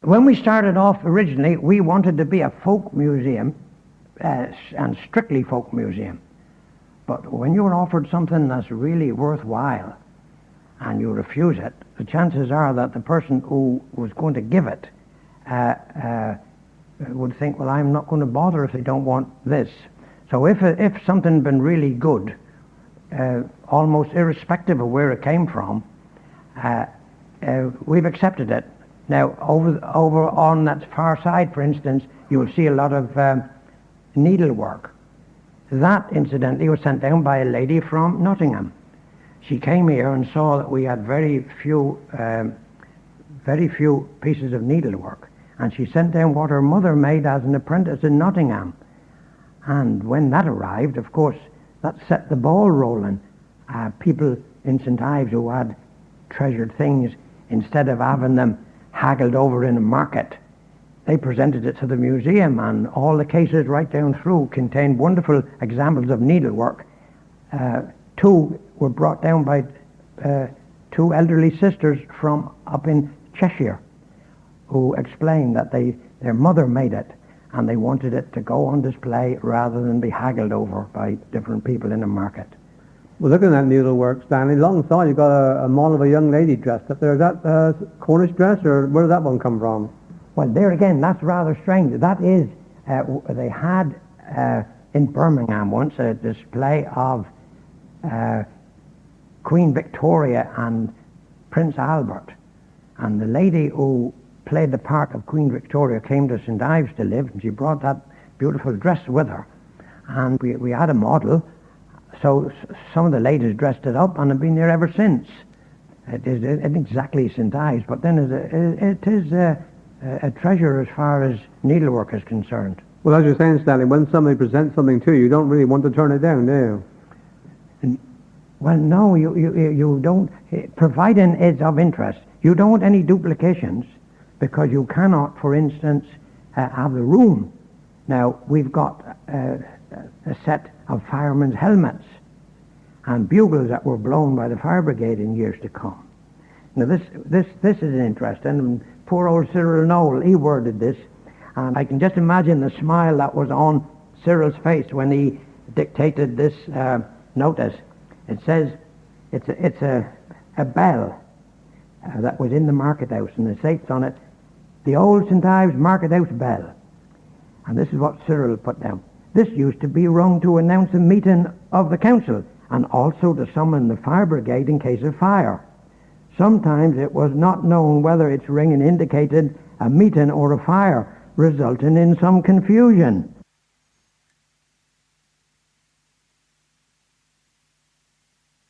When we started off originally, we wanted to be a folk museum, and strictly folk museum. But when you're offered something that's really worthwhile and you refuse it, the chances are that the person who was going to give it would think, well, I'm not going to bother if they don't want this. So if something had been really good, almost irrespective of where it came from, we've accepted it. Now, over on that far side, for instance, you'll see a lot of needlework. That, incidentally, was sent down by a lady from Nottingham. She came here and saw that we had very few pieces of needlework, and she sent down what her mother made as an apprentice in Nottingham. And when that arrived, of course, that set the ball rolling. People in St.Ives who had treasured things, instead of having them haggled over in a market, they presented it to the museum, and all the cases right down through contained wonderful examples of needlework. Two were brought down by two elderly sisters from up in Cheshire, who explained that their mother made it, and they wanted it to go on display rather than be haggled over by different people in the market. Well, looking at needlework, Stanley, alongside you've got a model of a young lady dressed up there. Is that Cornish dress, or where did that one come from? Well, there again, that's rather strange. That is, they had in Birmingham once a display of Queen Victoria and Prince Albert. And the lady who played the part of Queen Victoria came to St.Ives to live, and she brought that beautiful dress with her. And we had a model, so some of the ladies dressed it up and have been there ever since. It isn't exactly St.Ives, but then it is a treasure as far as needlework is concerned. Well, as you're saying, Stanley, when somebody presents something to you, you don't really want to turn it down, do you? Well, no, you don't. Providing it's of interest, you don't want any duplications, because you cannot, for instance, have the room. Now, we've got a set of firemen's helmets and bugles that were blown by the fire brigade in years to come. Now, this is interesting. And poor old Cyril Noel, he worded this, and I can just imagine the smile that was on Cyril's face when he dictated this notice. It says it's a bell that was in the market house, and it states on it, "The old St. Ives market house bell." And this is what Cyril put down. "This used to be rung to announce a meeting of the council, and also to summon the fire brigade in case of fire. Sometimes it was not known whether its ringing indicated a meeting or a fire, resulting in some confusion.